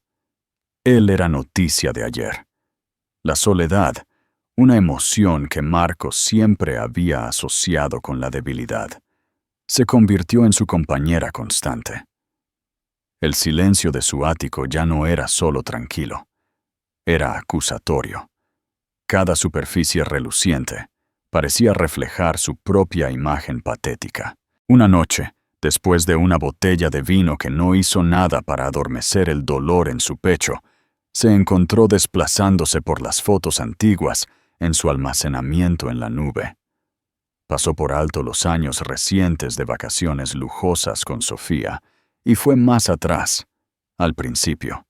Él era noticia de ayer. La soledad, una emoción que Marco siempre había asociado con la debilidad. Se convirtió en su compañera constante. El silencio de su ático ya no era solo tranquilo, era acusatorio. Cada superficie reluciente parecía reflejar su propia imagen patética. Una noche, después de una botella de vino que no hizo nada para adormecer el dolor en su pecho, se encontró desplazándose por las fotos antiguas en su almacenamiento en la nube. Pasó por alto los años recientes de vacaciones lujosas con Sofía y fue más atrás, al principio.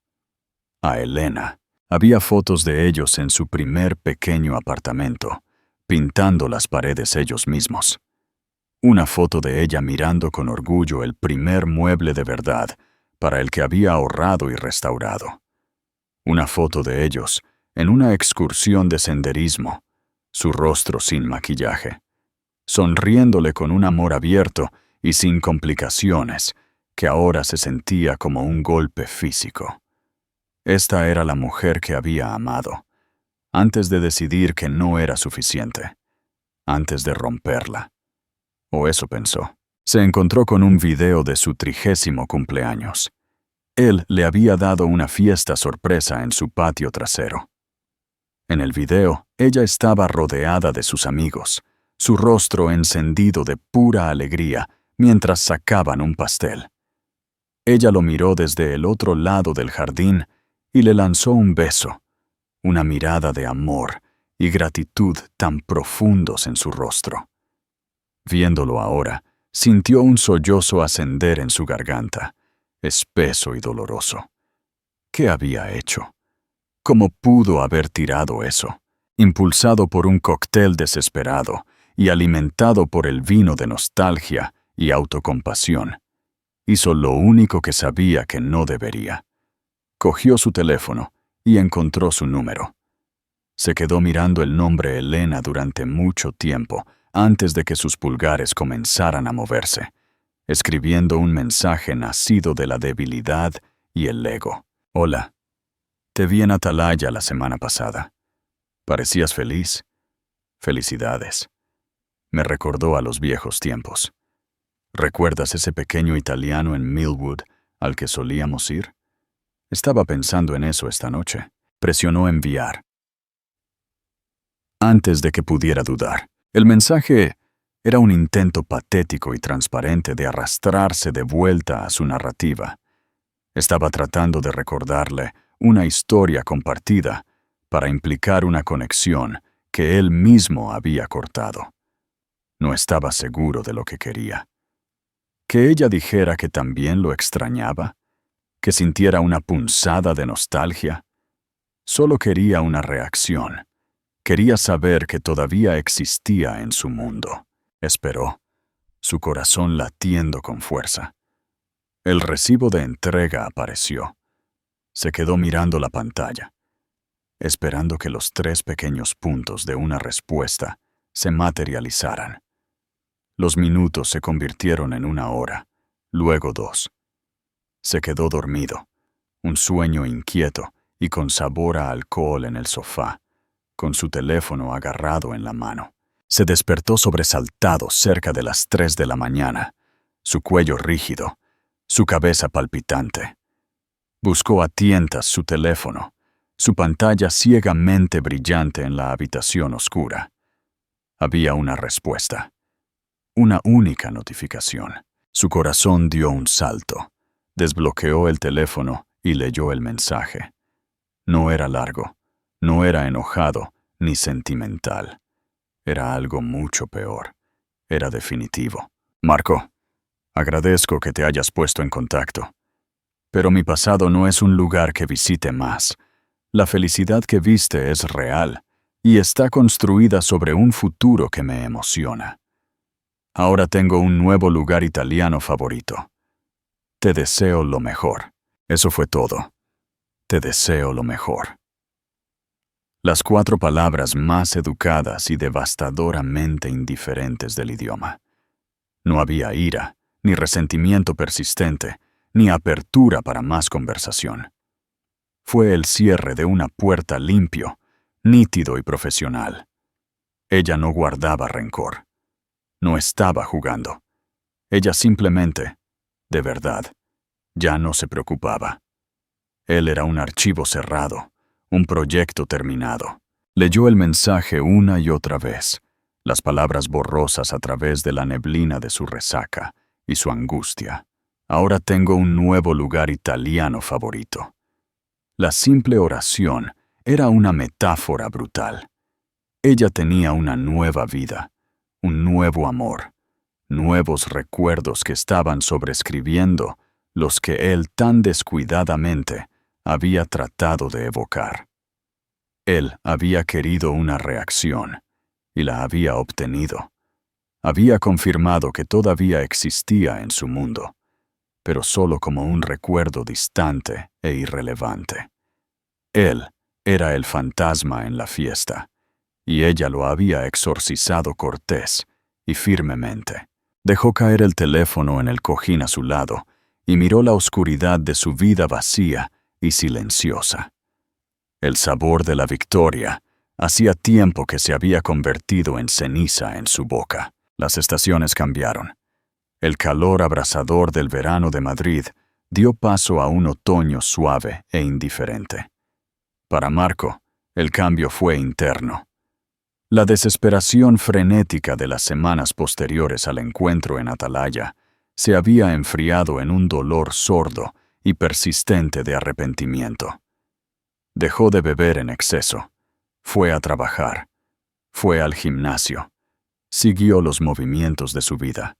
A Elena. Había fotos de ellos en su primer pequeño apartamento, pintando las paredes ellos mismos. Una foto de ella mirando con orgullo el primer mueble de verdad para el que había ahorrado y restaurado. Una foto de ellos en una excursión de senderismo, su rostro sin maquillaje, sonriéndole con un amor abierto y sin complicaciones, que ahora se sentía como un golpe físico. Esta era la mujer que había amado, antes de decidir que no era suficiente, antes de romperla. O eso pensó. Se encontró con un video de su 30º cumpleaños. Él le había dado una fiesta sorpresa en su patio trasero. En el video, ella estaba rodeada de sus amigos, su rostro encendido de pura alegría mientras sacaban un pastel. Ella lo miró desde el otro lado del jardín y le lanzó un beso, una mirada de amor y gratitud tan profundos en su rostro. Viéndolo ahora, sintió un sollozo ascender en su garganta, espeso y doloroso. ¿Qué había hecho? ¿Cómo pudo haber tirado eso? Impulsado por un cóctel desesperado y alimentado por el vino de nostalgia y autocompasión, hizo lo único que sabía que no debería. Cogió su teléfono y encontró su número. Se quedó mirando el nombre Elena durante mucho tiempo antes de que sus pulgares comenzaran a moverse, escribiendo un mensaje nacido de la debilidad y el ego. Hola, te vi en Atalaya la semana pasada. ¿Parecías feliz? Felicidades. Me recordó a los viejos tiempos. ¿Recuerdas ese pequeño italiano en Millwood al que solíamos ir? Estaba pensando en eso esta noche. Presionó enviar. Antes de que pudiera dudar, el mensaje era un intento patético y transparente de arrastrarse de vuelta a su narrativa. Estaba tratando de recordarle una historia compartida para implicar una conexión que él mismo había cortado. No estaba seguro de lo que quería. Que ella dijera que también lo extrañaba, que sintiera una punzada de nostalgia. Solo quería una reacción. Quería saber que todavía existía en su mundo. Esperó, su corazón latiendo con fuerza. El recibo de entrega apareció. Se quedó mirando la pantalla, esperando que los 3 pequeños puntos de una respuesta se materializaran. Los minutos se convirtieron en 1 hora, luego 2. Se quedó dormido, un sueño inquieto y con sabor a alcohol en el sofá, con su teléfono agarrado en la mano. Se despertó sobresaltado cerca de las 3 de la mañana, su cuello rígido, su cabeza palpitante. Buscó a tientas su teléfono, su pantalla ciegamente brillante en la habitación oscura. Había una respuesta, una única notificación. Su corazón dio un salto. Desbloqueó el teléfono y leyó el mensaje. No era largo, no era enojado ni sentimental. Era algo mucho peor. Era definitivo. Marco, agradezco que te hayas puesto en contacto. Pero mi pasado no es un lugar que visite más. La felicidad que viste es real y está construida sobre un futuro que me emociona. Ahora tengo un nuevo lugar italiano favorito. Te deseo lo mejor. Eso fue todo. Te deseo lo mejor. Las 4 palabras más educadas y devastadoramente indiferentes del idioma. No había ira, ni resentimiento persistente, ni apertura para más conversación. Fue el cierre de una puerta limpio, nítido y profesional. Ella no guardaba rencor. No estaba jugando. Ella simplemente, de verdad, ya no se preocupaba. Él era un archivo cerrado, un proyecto terminado. Leyó el mensaje una y otra vez, las palabras borrosas a través de la neblina de su resaca y su angustia. Ahora tengo un nuevo lugar italiano favorito. La simple oración era una metáfora brutal. Ella tenía una nueva vida, un nuevo amor, nuevos recuerdos que estaban sobreescribiendo los que él tan descuidadamente había tratado de evocar. Él había querido una reacción y la había obtenido. Había confirmado que todavía existía en su mundo, pero solo como un recuerdo distante e irrelevante. Él era el fantasma en la fiesta, y ella lo había exorcizado cortés y firmemente. Dejó caer el teléfono en el cojín a su lado y miró la oscuridad de su vida vacía y silenciosa. El sabor de la victoria hacía tiempo que se había convertido en ceniza en su boca. Las estaciones cambiaron. El calor abrasador del verano de Madrid dio paso a un otoño suave e indiferente. Para Marco, el cambio fue interno. La desesperación frenética de las semanas posteriores al encuentro en Atalaya se había enfriado en un dolor sordo y persistente de arrepentimiento. Dejó de beber en exceso, fue a trabajar, fue al gimnasio, siguió los movimientos de su vida,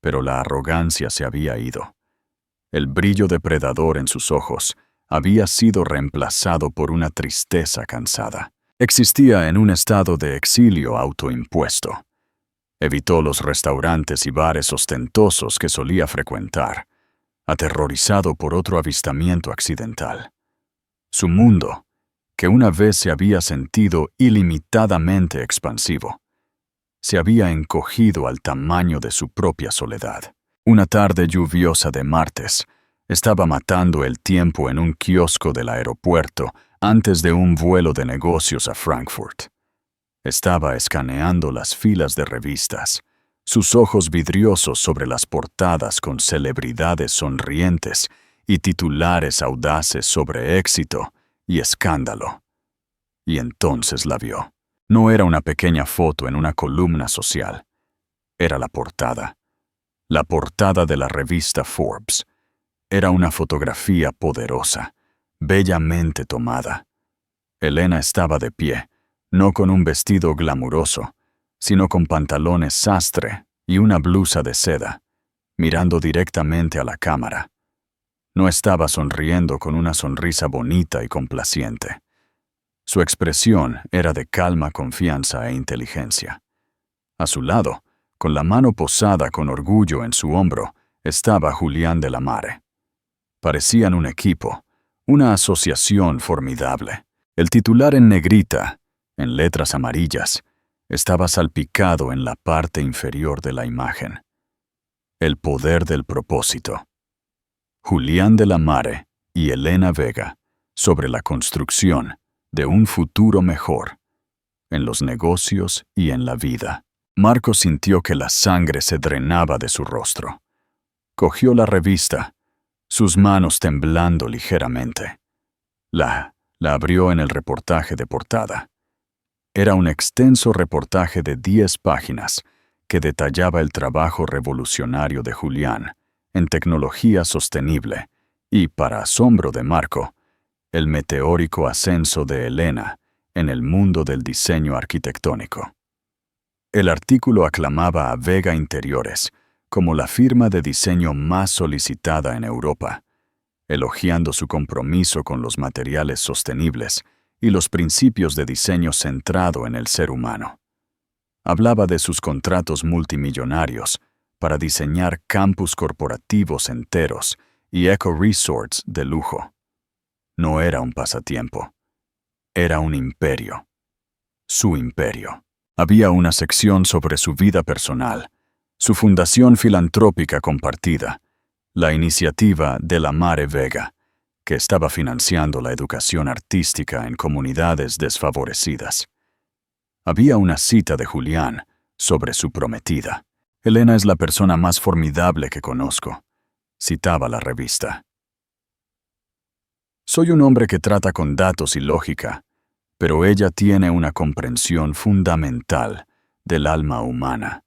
pero la arrogancia se había ido. El brillo depredador en sus ojos había sido reemplazado por una tristeza cansada. Existía en un estado de exilio autoimpuesto. Evitó los restaurantes y bares ostentosos que solía frecuentar, aterrorizado por otro avistamiento accidental. Su mundo, que una vez se había sentido ilimitadamente expansivo, se había encogido al tamaño de su propia soledad. Una tarde lluviosa de martes, estaba matando el tiempo en un kiosco del aeropuerto antes de un vuelo de negocios a Frankfurt. Estaba escaneando las filas de revistas, sus ojos vidriosos sobre las portadas con celebridades sonrientes y titulares audaces sobre éxito y escándalo. Y entonces la vio. No era una pequeña foto en una columna social. Era la portada de la revista Forbes. Era una fotografía poderosa, bellamente tomada. Elena estaba de pie, no con un vestido glamuroso, sino con pantalones sastre y una blusa de seda, mirando directamente a la cámara. No estaba sonriendo con una sonrisa bonita y complaciente. Su expresión era de calma confianza e inteligencia. A su lado, con la mano posada con orgullo en su hombro, estaba Julián de la Mare. Parecían un equipo, una asociación formidable. El titular en negrita, en letras amarillas, estaba salpicado en la parte inferior de la imagen. El poder del propósito. Julián de la Mare y Elena Vega sobre la construcción de un futuro mejor, en los negocios y en la vida. Marco sintió que la sangre se drenaba de su rostro. Cogió la revista, sus manos temblando ligeramente. La abrió en el reportaje de portada. Era un extenso reportaje de 10 páginas que detallaba el trabajo revolucionario de Julián en tecnología sostenible y, para asombro de Marco, el meteórico ascenso de Elena en el mundo del diseño arquitectónico. El artículo aclamaba a Vega Interiores como la firma de diseño más solicitada en Europa, elogiando su compromiso con los materiales sostenibles y los principios de diseño centrado en el ser humano. Hablaba de sus contratos multimillonarios para diseñar campus corporativos enteros y eco-resorts de lujo. No era un pasatiempo. Era un imperio. Su imperio. Había una sección sobre su vida personal, su fundación filantrópica compartida, la iniciativa de la Mare Vega, que estaba financiando la educación artística en comunidades desfavorecidas. Había una cita de Julián sobre su prometida. Elena es la persona más formidable que conozco, citaba la revista. Soy un hombre que trata con datos y lógica, pero ella tiene una comprensión fundamental del alma humana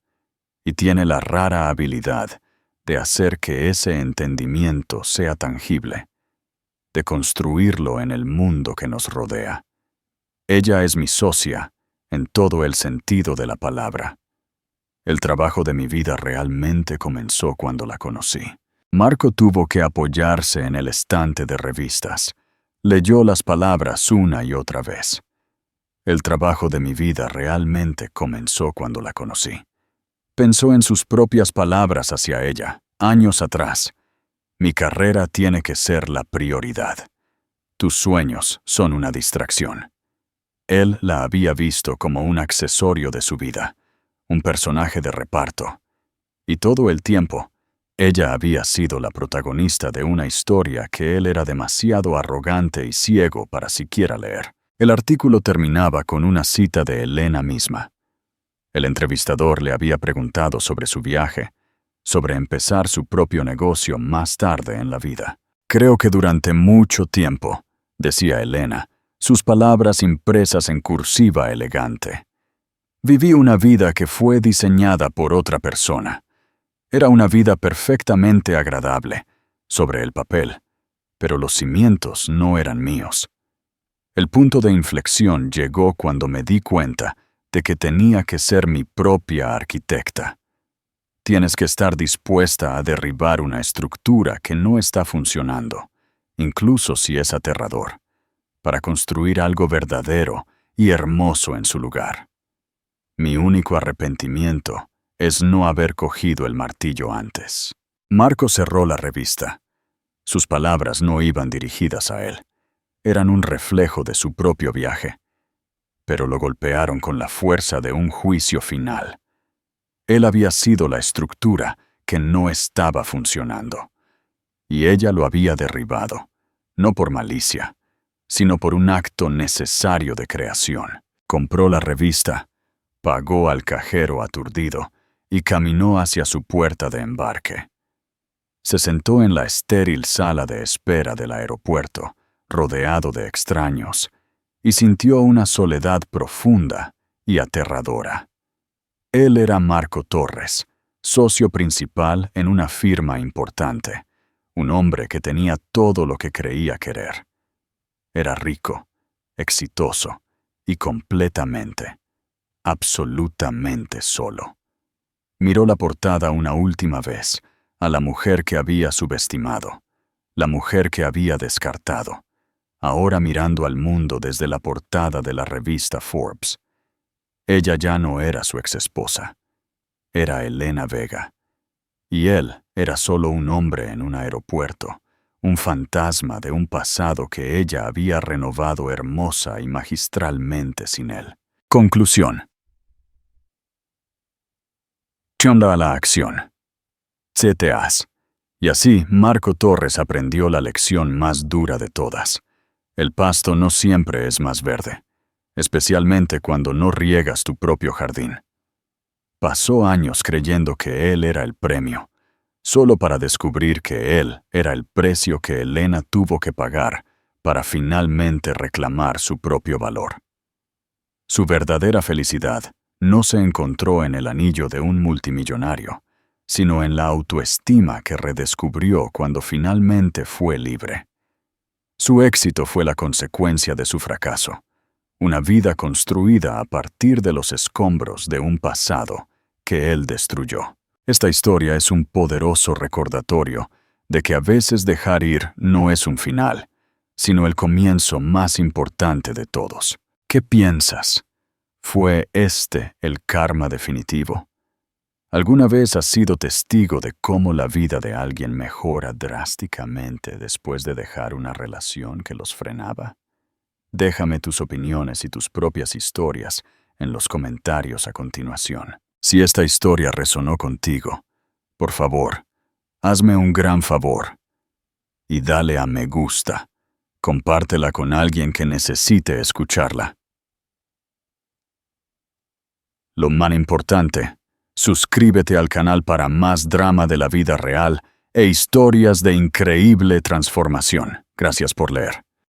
y tiene la rara habilidad de hacer que ese entendimiento sea tangible, de construirlo en el mundo que nos rodea. Ella es mi socia en todo el sentido de la palabra. El trabajo de mi vida realmente comenzó cuando la conocí. Marco tuvo que apoyarse en el estante de revistas. Leyó las palabras una y otra vez. El trabajo de mi vida realmente comenzó cuando la conocí. Pensó en sus propias palabras hacia ella, años atrás. Mi carrera tiene que ser la prioridad. Tus sueños son una distracción. Él la había visto como un accesorio de su vida, un personaje de reparto. Y todo el tiempo, ella había sido la protagonista de una historia que él era demasiado arrogante y ciego para siquiera leer. El artículo terminaba con una cita de Elena misma. El entrevistador le había preguntado sobre su viaje, sobre empezar su propio negocio más tarde en la vida. Creo que durante mucho tiempo, decía Elena, sus palabras impresas en cursiva elegante. Viví una vida que fue diseñada por otra persona. Era una vida perfectamente agradable, sobre el papel, pero los cimientos no eran míos. El punto de inflexión llegó cuando me di cuenta de que tenía que ser mi propia arquitecta. Tienes que estar dispuesta a derribar una estructura que no está funcionando, incluso si es aterrador, para construir algo verdadero y hermoso en su lugar. Mi único arrepentimiento es no haber cogido el martillo antes. Marco cerró la revista. Sus palabras no iban dirigidas a él. Eran un reflejo de su propio viaje, pero lo golpearon con la fuerza de un juicio final. Él había sido la estructura que no estaba funcionando, y ella lo había derribado, no por malicia, sino por un acto necesario de creación. Compró la revista, pagó al cajero aturdido y caminó hacia su puerta de embarque. Se sentó en la estéril sala de espera del aeropuerto, rodeado de extraños, y sintió una soledad profunda y aterradora. Él era Marco Torres, socio principal en una firma importante, un hombre que tenía todo lo que creía querer. Era rico, exitoso y completamente, absolutamente solo. Miró la portada una última vez, a la mujer que había subestimado, la mujer que había descartado, ahora mirando al mundo desde la portada de la revista Forbes. Ella ya no era su exesposa, era Elena Vega, y él era solo un hombre en un aeropuerto, un fantasma de un pasado que ella había renovado hermosa y magistralmente sin él. Conclusión. Llama a la acción. CTAs. Y así, Marco Torres aprendió la lección más dura de todas. El pasto no siempre es más verde, especialmente cuando no riegas tu propio jardín. Pasó años creyendo que él era el premio, solo para descubrir que él era el precio que Elena tuvo que pagar para finalmente reclamar su propio valor. Su verdadera felicidad no se encontró en el anillo de un multimillonario, sino en la autoestima que redescubrió cuando finalmente fue libre. Su éxito fue la consecuencia de su fracaso, una vida construida a partir de los escombros de un pasado que él destruyó. Esta historia es un poderoso recordatorio de que a veces dejar ir no es un final, sino el comienzo más importante de todos. ¿Qué piensas? ¿Fue este el karma definitivo? ¿Alguna vez has sido testigo de cómo la vida de alguien mejora drásticamente después de dejar una relación que los frenaba? Déjame tus opiniones y tus propias historias en los comentarios a continuación. Si esta historia resonó contigo, por favor, hazme un gran favor y dale a me gusta Compártela con alguien que necesite escucharla. Lo más importante, suscríbete al canal para más drama de la vida real e historias de increíble transformación. Gracias por leer.